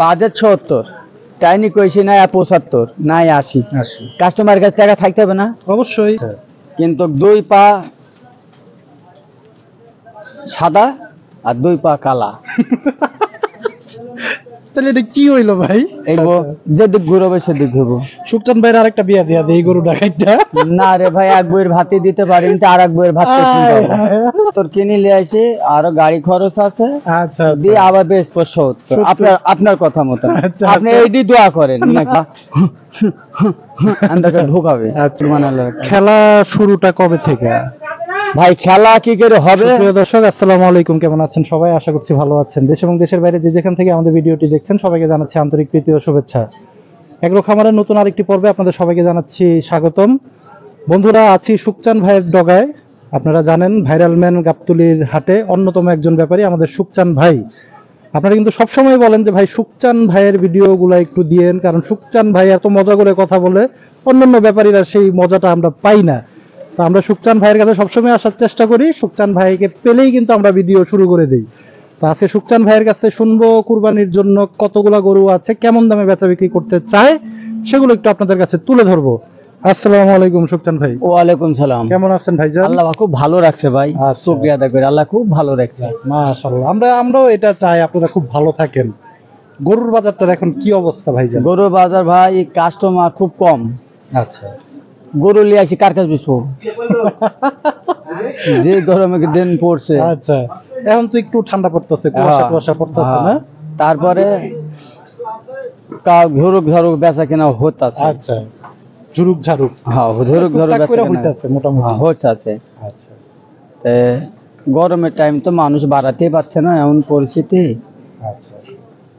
Budget ৭০, tiny কইছি না ৭৫ না ৮০। কাস্টমারের কাছে টাকা থাকতে হবে না? অবশ্যই। কিন্তু 2 পা সাদা আর 2 পা কালা। তাহলে এটা কি হইলো ভাই? যেদিক ঘুরবে সেদিক ঘুরবো। সুকচান ভাইয়ের আরেকটা বিয়া দিয়া দেই গরু ডাকাইটা। না রে ভাই, এক বইয়ের ভাতে দিতে পারি কিন্তু আর এক বইয়ের ভাত তোর কিনে নিয়ে আসে, আরো গাড়ি খরচ আছে। আচ্ছা দিয়ে আবার বেশ ৭০। আপনার কথা মতো আপনি এইটি দোয়া করেন নাকি ঢোকাবে। খেলা শুরুটা কবে থেকে ভাই? খেলা কি করে হবে? প্রিয় দর্শক, আসসালামু আলাইকুম। কেমন আছেন সবাই? আশা করছি ভালো আছেন। দেশ এবং দেশের বাইরে যে যেখান থেকে আমাদের ভিডিওটি দেখছেন সবাইকে জানাচ্ছি আন্তরিক প্রীতি ও শুভেচ্ছা। এগ্রো খামারের নতুন আরেকটি পর্বে আপনাদের সবাইকে জানাচ্ছি স্বাগতম। বন্ধুরা, আছি সুকচান ভাইয়ের ডগায়। আপনারা জানেন ভাইরাল ম্যান গাবতলীর হাটে অন্যতম একজন ব্যাপারী আমাদের সুকচান ভাই। আপনারা কিন্তু সবসময় বলেন যে ভাই সুকচান ভাইয়ের ভিডিওগুলো একটু দিয়েন, কারণ সুকচান ভাই এত মজা করে কথা বলে, অন্যান্য ব্যাপারীরা সেই মজাটা আমরা পাই না। তো আমরা সুকচান ভাইয়ের কাছে সবসময় আসার চেষ্টা করি। সুকচান ভাইকে পেলেই কিন্তু আমরা ভিডিও শুরু করে দিই। তো আজকে সুকচান ভাইয়ের কাছে শুনবো কুরবানির জন্য কতগুলা গরু আছে, কেমন দামে বেচা বিক্রি করতে চায়, সেগুলো একটু আপনাদের কাছে তুলে ধরবো। আসসালামু আলাইকুম সুকচান ভাই। ওয়ালাইকুম সালাম। কেমন আছেন ভাইজান? আল্লাহ খুব ভালো রাখছে ভাই, শুকরিয়া আদায় করি। আল্লাহ খুব ভালো রাখছে, মাশাআল্লাহ। আমরাও এটা চাই আপনারা খুব ভালো থাকেন। গরুর বাজারটার এখন কি অবস্থা ভাইজান? গরুর বাজার ভাই কাস্টমার খুব কম। আচ্ছা, গরু লিয়ে আসি কার কাছে বেচবো? যে গরমে দিন পড়ছে। আচ্ছা, এখন তো একটু ঠান্ডা পড়তেছে, কুয়াশা পড়তেছে না? তারপরে ঝুরুক ঝাড়ুক বেচা কেনা হতাছে। আচ্ছা, ঝুরুক ঝাড়ুক, হ্যাঁ ঝুরুক ঝাড়ুক বেচা কেনা মোটামুটি হচ্ছে। আচ্ছা, গরমের টাইম তো মানুষ বাড়াতেই পারছে না, এমন পরিস্থিতি। আচ্ছা,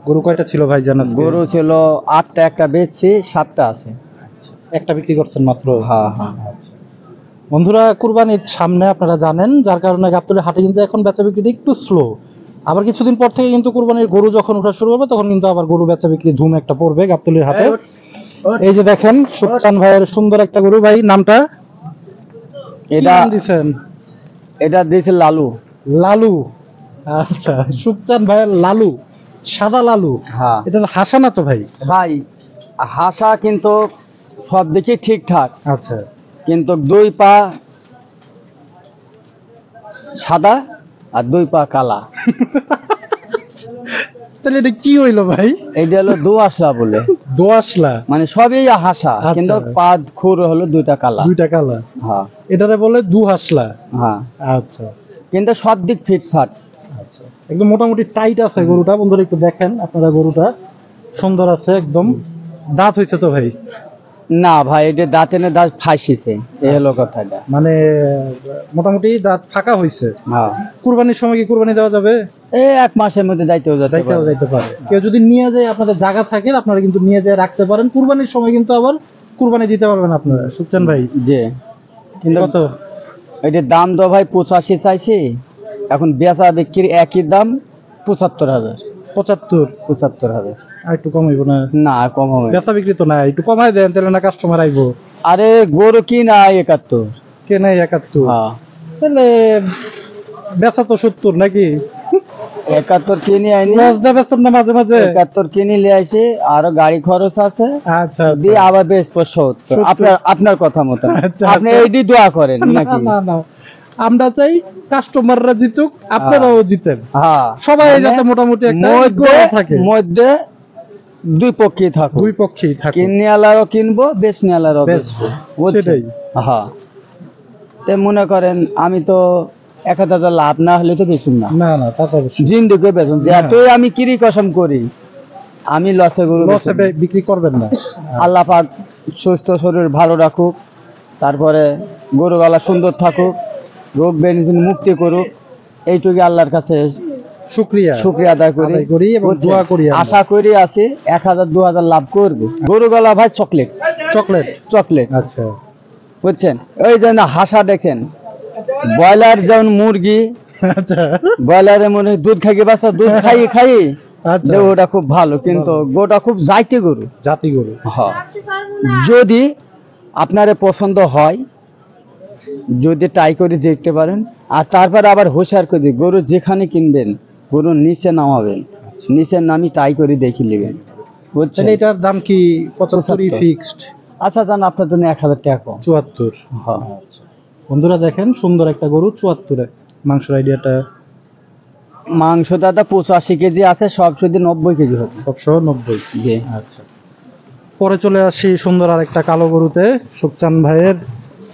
গরু কয়টা ছিল ভাই জানেন? গরু ছিল 8টা, একটা বেচছি, 7টা আছে। একটা বিক্রি করছেন মাত্র? হ্যাঁ হ্যাঁ। বন্ধুরা, কুরবানির সামনে আপনারা জানেন, যার কারণে গাবতলীর হাটে কিন্তু এখন বেচা বিক্রি একটু স্লো। আবার কিছুদিন পর থেকে কিন্তু কুরবানির গরু যখন ওঠা শুরু হবে তখন কিন্তু আবার গরু বেচা বিক্রি ধুম একটা পড়বে গাবতলীর হাটে। এই যে দেখেন সুকচান ভাইয়ের সুন্দর একটা গরু। ভাই নামটা? এটা দিয়েছে লালু। লালু? আচ্ছা, সুকচান ভাইয়ের লালু, সাদা লালু। হ্যাঁ, এটা হাসা না তো ভাই? ভাই হাসা, কিন্তু সব দিকে ঠিকঠাক। আচ্ছা, কিন্তু 2 পা সাদা আর 2 পা কালা। তাহলে এটা কি হইলো ভাই? এইটা হলো দোআঁশলা বলে। দোআঁশলা মানে সবই হাসা, কিন্তু পা খুর হলো 2টা কালা। 2টা কালা, হ্যাঁ, এটারে বলে দুহাসলা। হ্যাঁ, আচ্ছা, কিন্তু সব দিক ফিটফাট। আচ্ছা, একদম মোটামুটি টাইট আছে গরুটা। বন্ধুরা একটু দেখেন আপনারা, গরুটা সুন্দর আছে একদম। দাঁত হইছে তো ভাই? না ভাই, এটা দাঁতে না, দাঁত ফাঁসিছে, এই হলো কথাটা। মানে মোটামুটি দাঁত ফাঁকা হইছে। হ্যাঁ। কুরবানির সময় কি কুরবানি দেওয়া যাবে? এই 1 মাসের মধ্যে যাইতে পারে। কেউ যদি নিয়ে যায়, আপনাদের জায়গা থাকে, আপনারা কিন্তু নিয়ে যায় রাখতে পারেন। কুরবানির সময় কিন্তু আবার কুরবানি দিতে পারবেন আপনারা। সুকচান ভাই জি, কিন্তু কত এটার দাম তো ভাই 85 চাইছি। এখন বেচা বিক্রির একই দাম 75,000। 75,000 আর একটু কম হইব না? না, কম হবে। বেচা বিক্রি তো নাই, একটু কমাই দেন তাহলে না কাস্টমার আইবো। আরে গরু কি না 71? কে নাই 71? হ্যাঁ, তাহলে বেচা তো 70 নাকি? 71 কিনে আইনি, বেচেন না মাঝে মাঝে? 71 কিনে নিয়ে আসে, আরো গাড়ি খরচ আছে। আচ্ছা, দিয়ে আবার বেশ 70। আপনার কথা মতো আপনি এইটি দোয়া করেন নাকি? না না, আমরা চাই কাস্টমাররা জিতুক, আপনারাও জিতেন। হ্যাঁ, সবাই যাতে মোটামুটি একটা মধ্যে 2 পক্ষই থাকে। 2 পক্ষই থাকে, কিনিয়ালারও কিনবো, বেচনিয়ালারও বেচবো। সেটাই। হ্যাঁ, তে মনে করেন আমি তো 1,000 লাভ না হলে তো বেচুন না। না না, তা তো জিন্দিকে বেচুন। এতই আমি কিরি কসম করি, আমি লসে গরু বিক্রি করবেন না। আল্লাহ পাক সুস্থ শরীর ভালো রাখুক, তারপরে গরু গলা সুন্দর থাকুক, রোগ বেনিজন মুক্তি করুক, এইটুকু আল্লাহর কাছে শুকরিয়া আদায় করি এবং দোয়া করি। আশা করি আছি 1,000-2,000 লাভ করবো। গরু গলা ভাই চকলেট। আচ্ছা, বুঝছেন? ওই যে না হাসা দেখেন, ব্রয়লার যেমন মুরগি, ব্রয়লারের মনে দুধ খাইয়ে বাচ্চা, দুধ খাই ওটা খুব ভালো, কিন্তু গোটা খুব জাতি গরু। হ্যাঁ, যদি আপনারে পছন্দ হয়, যদি ট্রাই করে দেখতে পারেন। আর তারপরে আবার হুঁশিয়ার করে দিই, গরু যেখানে কিনবেন গরুর নিচে নামাবেন, নিচে নামি ট্রাই করে দেখি নেবেন, বুঝছেন? তাহলে এটার দাম কি 75 75? ফিক্সড? আচ্ছা জান, আপনার জন্য 1000 টাকা কম। 74। হ্যাঁ। বন্ধুরা দেখেন সুন্দর একটা গরু, 74 মাংসের আইডিয়াটা। মাংস দাদা 85 কেজি আছে, সব শুধু 90 কেজি হবে। 190। জি। আচ্ছা, পরে চলে আসি সুন্দর আরেকটা কালো গরুতে, সুকচান ভাইয়ের।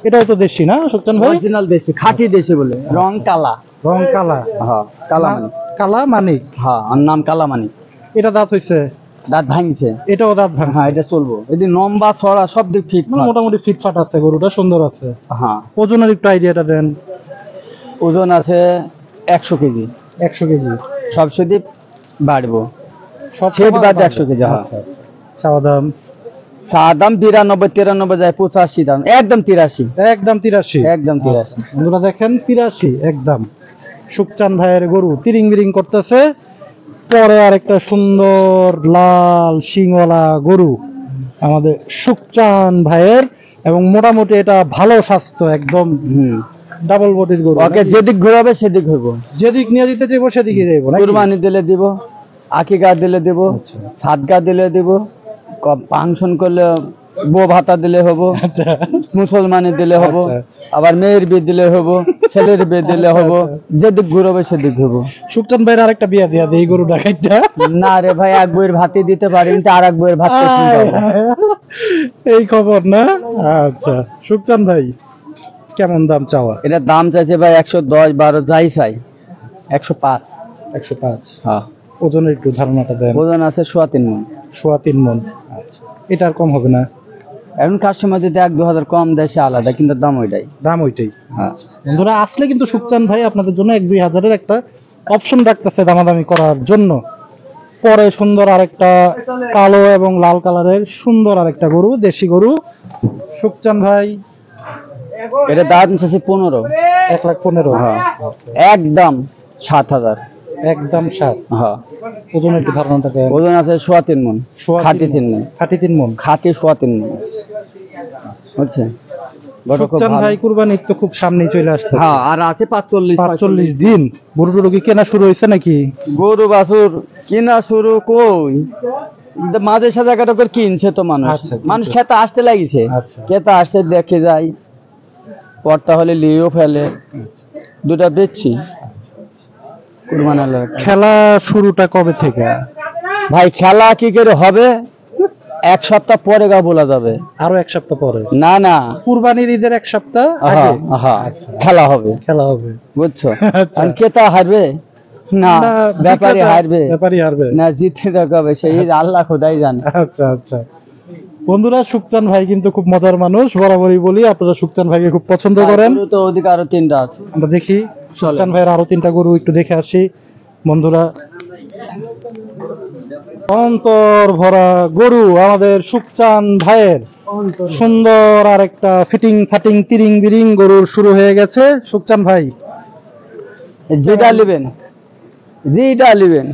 এটাও তো দেশি না সুকচান ভাই? অরিজিনাল দেশি, খাঁটি দেশি বলে, রং কালা। রং কালা? হ্যাঁ, কালা মানিক। কালা মানিক? হ্যাঁ, আর নাম কালা মানিক। এটা দাঁত হইছে? দাঁত ভাঙছে। এটাও দাঁত ভাঙ? হ্যাঁ, এটা চলবো। এদি লম্বা ছড়া সব দিক ফিট। মোটামুটি ফিটফাট আছে, গরুটা সুন্দর আছে। হ্যাঁ। ওজনের একটু আইডিয়াটা দেন। ওজন আছে 100 কেজি। 100 কেজি? সব শুধু বাড়বো, সব সেট বাদ 100 কেজি। হ্যাঁ। চাওয়া দাম? চা দাম 92, 93 যায়, 85 দাম, একদম 83। একদম 83? একদম 83। বন্ধুরা দেখেন 83 একদম। সুকচান ভাইয়ের গরু তিরিং বিরিং করতেছে। পরে আরেকটা সুন্দর লাল শিংওয়ালা গরু আমাদের সুকচান ভাইয়ের, এবং মোটামুটি এটা ভালো স্বাস্থ্য, একদম ডাবল বডির গরু। ওকে যেদিক ঘুরাবে সেদিক ঘুরবো, যেদিক নিয়ে যেতে যাবো সেদিকে যাবো। কুরবানি দিলে দিব, আকিকা দিলে দিব, সাদকা দিলে দিব, ফাংশন করলে বউ ভাতা দিলে হবো, মুসলমানি দিলে হবো, আবার মেয়ের বিয়ে দিলে হবো, ছেলের বিয়ে দিলে হবো, যেদিক ঘুরবে সেদিক ঘুরবো। সুকচান ভাইয়ের আরেকটা বিয়া দিয়া দেই গরু ডাকাইটা। না রে ভাই, এক বইয়ের ভাতই দিতে পারি, কিন্তু আর এক বইয়ের ভাত এই খবর না? আচ্ছা সুকচান ভাই, কেমন দাম চাওয়া? এটা দাম চাইছে ভাই 110, 12 যাই চাই 105। 105? হ্যাঁ। ওজনের একটু ধারণাটা দেন। ওজন আছে 3.5 মণ। 3.5 মণ? আচ্ছা, এটা আর কম হবে না? এখন কাস্টমার যদি 1-2 হাজার কম দেয় সে আলাদা, কিন্তু দাম ওইটাই। দাম ওইটাই? হ্যাঁ। বন্ধুরা আসলে কিন্তু সুকচান ভাই আপনাদের জন্য 1-2 হাজারের একটা অপশন রাখতেছে দামাদামি করার জন্য। পরে সুন্দর আরেকটা কালো এবং লাল কালারের সুন্দর আরেকটা গরু, দেশি গরু। সুকচান ভাই এটা দাম চাইছে 15। 1,15,000? হ্যাঁ। একদম 7,000। একদম 7? হ্যাঁ। ওজন একটু ধারণাটা দেন। ওজন আছে 3.5 মণ। খাঁটি 3 মণ। খাঁটি 3 মণ? খাঁটি 3.5 মণ, বুঝছেন? সুকচান ভাই কুরবানি তো খুব সামনেই চলে আসছে। হ্যাঁ, আর আছে 45 দিন। গরু টরু কি কেনা শুরু হয়েছে নাকি? গরু বাছুর কিনা শুরু কই, মাঝে সাজা কাটা করে কিনছে তো মানুষ। আচ্ছা, মানুষ খেতে আসতে লাগিছে। আচ্ছা। খেতে আসতে দেখে যায়, পড়তা হলে লিয়েও ফেলে, দুটা বেচছি। কুরবানি আল্লাহর একটা। খেলা শুরুটা কবে থেকে? ভাই খেলা কি করে হবে, 1 সপ্তাহ পরে গা বলা যাবে। আরো 1 সপ্তাহ পরে? না না, কুরবানির ঈদের 1 সপ্তাহ আগে? হ্যাঁ হ্যাঁ, খেলা হবে। খেলা হবে, বুঝছো? আচ্ছা। আর ক্রেতা হারবে না, ব্যাপারী হারবে। ব্যাপারী হারবে না, জিতে দেখাবে সেই আল্লাহ খোদাই জানে। আচ্ছা আচ্ছা। বন্ধুরা সুকচান ভাই কিন্তু খুব মজার মানুষ, বরাবরই বলি আপনারা সুকচান ভাইকে খুব পছন্দ করেন। গরু তো ওদিকে আরো 3টা আছে, আমরা দেখি সুকচান ভাইয়ের আরো 3টা গরু একটু দেখে আসি। বন্ধুরা অন্তর ভরা গরু আমাদের সুকচান ভাইয়ের, সুন্দর আর একটা ফিটিং ফাটিং তিরিং বিরিং গরুর শুরু হয়ে গেছে। সুকচান ভাই যেটা নেবেন, যেটা নেবেন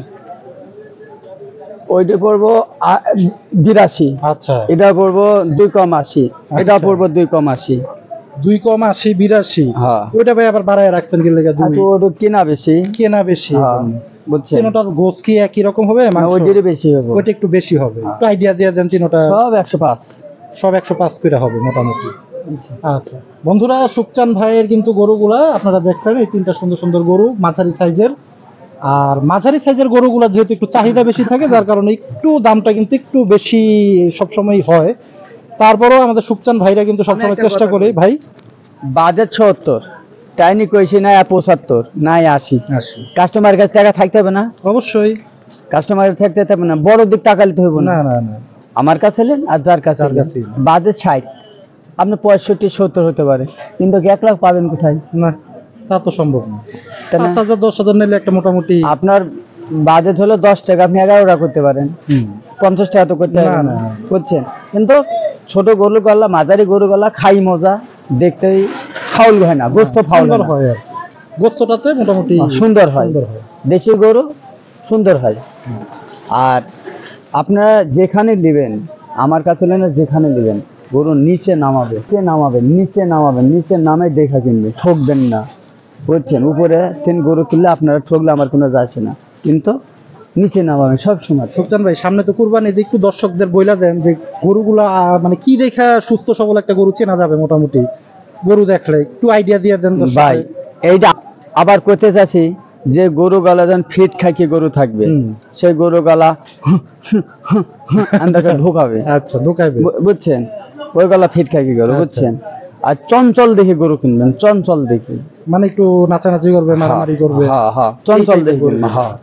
ওইটা পড়বো 82। আচ্ছা, এটা পড়বো 2,80। এটা পড়বো 2,80। 2,80, 82? হ্যাঁ। ওইটা ভাই আবার বাড়ায় রাখছেন কি লেগে? ওটা কেনা বেশি। কেনা বেশি? বুঝছেন? তিনোটার গোস কি একই রকম হবে? ওইটারই বেশি হবে। ওইটা একটু বেশি হবে। একটু আইডিয়া দিয়ে দেন। তিনোটা সব 105। সব 105 করে হবে মোটামুটি। আচ্ছা বন্ধুরা, সুকচান ভাইয়ের কিন্তু গরুগুলা আপনারা দেখবেন, এই 3টা সুন্দর সুন্দর গরু মাঝারি সাইজের। আর মাঝারি সাইজের গরুগুলা যেহেতু একটু চাহিদা বেশি থাকে, যার কারণে একটু দামটা কিন্তু একটু বেশি সবসময় হয়। তারপরেও আমাদের সুকচান ভাইরা কিন্তু সবসময় চেষ্টা করে। ভাই বাজেট 70, টাইনি কইছি না 75 না 80। কাস্টমারের কাছে টাকা থাকতে হবে না? অবশ্যই কাস্টমারের থাকতে হবে না, বড় দিক টাকা নিতে হবে না। না না, আমার কাছে নেন আর যার কাছে বাজেট 60, আপনি 65-70 হতে পারে, কিন্তু 1 লাখ পাবেন কোথায়? না, তা তো সম্ভব না। 5,000 10,000 নিলে একটা মোটামুটি। আপনার বাজেট হলো 10 টাকা, আপনি 11টা করতে পারেন। 50 টাকা তো করতে পারেন না, বুঝছেন? কিন্তু ছোট গরু গলা, মাঝারি গরু গলা খাই মজা, দেখতেই ফাউল হয় না, গোস্ত ফাউল হয়, গোস্তটাতে মোটামুটি সুন্দর হয়। দেশি গরু সুন্দর হয়। আর আপনারা যেখানে নেবেন, আমার কাছে নেন, যেখানে নেবেন গরু নিচে নামাবে, নিচে নামে দেখা কিনবে, ঠকবেন না, বুঝছেন? উপরে 3 গরু কিনলে আপনারা ঠকলে আমার কোনো যায় আসে না, কিন্তু নিচে নামাবেন সব সময়। সুখচান ভাই সামনে তো কুরবানি, একটু দর্শকদের বইলা দেন যে গরুগুলা মানে কি দেখা সুস্থ সবল একটা গরু চেনা যাবে মোটামুটি, গরু দেখলে একটু আইডিয়া দিয়ে দেন দর্শকদের। ভাই এইটা আবার করতে চাচ্ছি যে গরু গলা যখন ফিট খাকি গরু থাকবে, সেই গরু গলা আন্দাকে ঢোকাবে। আচ্ছা, ঢোকাইবে, বুঝছেন, ওই গলা ফিট খাকি গরু, বুঝছেন। আর চঞ্চল দেখে গরু কিনবেন, চঞ্চল দেখে, মানে একটু নাচানাচি করবে, মারামারি করবে, হ্যাঁ হ্যাঁ, চঞ্চল দেখে কিনবেন। হ্যাঁ,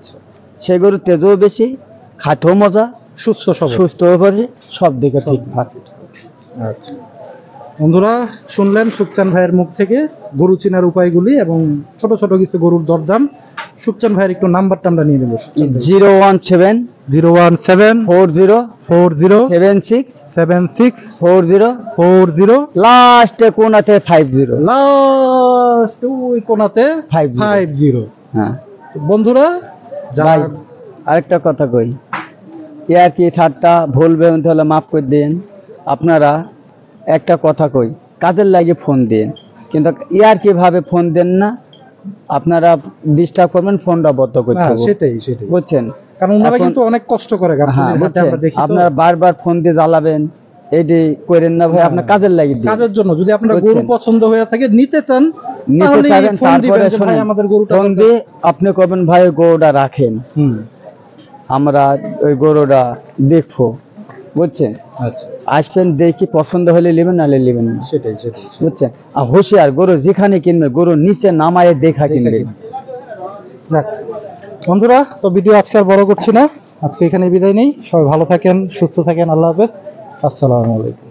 সেই গরু তেজও বেশি, খাতেও মজা, সুস্থ সবল, সুস্থ হবে, সব দিকে ঠিকঠাক। আচ্ছা বন্ধুরা, শুনলেন সুখচান ভাইয়ের মুখ থেকে গরু চেনার উপায়গুলি এবং ছোট ছোট কিছু গরুর দরদাম। সুখচান ভাইয়ের একটু নাম্বারটা আমরা নিয়ে নেব। 017 017 40 40 76 76 40 40 লাস্টে কোনাতে 50। লাস্ট ওই কোনাতে 50। 50। হ্যাঁ তো বন্ধুরা, ভাই আরেকটা কথা কই, ইয়ার কি ঠাট্টা ভুলবেন তাহলে মাফ করে দিন। আপনারা একটা কথা কই, কাজের লাগে ফোন দিন, কিন্তু ইয়ার কিভাবে ফোন দেন না, আপনারা ডিস্টার্ব করবেন, ফোনটা বন্ধ করতে হবে। সেটাই সেটাই, বুঝছেন, কারণ ওনারা কিন্তু অনেক কষ্ট করে। হ্যাঁ বুঝছেন, আপনারা বারবার ফোন দিয়ে জ্বালাবেন, এটি করেন না ভাই, আপনার কাজের লাগে দিন। কাজের জন্য যদি আপনার গরু পছন্দ হয়ে থাকে, নিতে চান, নিতে চাবেন, তারপরে শুনুন, আমাদের গরুটা ফোন দিয়ে আপনি করবেন ভাই গরুটা রাখেন, আমরা ওই গরুটা দেখবো, বুঝছেন। আচ্ছা, আসবেন, দেখি পছন্দ হলে নেবেন, নাহলে নেবেন না। সেটাই সেটাই, বুঝছেন। আর হুঁশিয়ার, গরু যেখানে কিনবে গরু নিচে নামায় দেখা কিনবে। যাক বন্ধুরা, তো ভিডিও আজকে আর বড় করছি না, আজকে এখানে বিদায় নেই। সবাই ভালো থাকেন, সুস্থ থাকেন, আল্লাহ হাফেজ, আসসালামু আলাইকুম।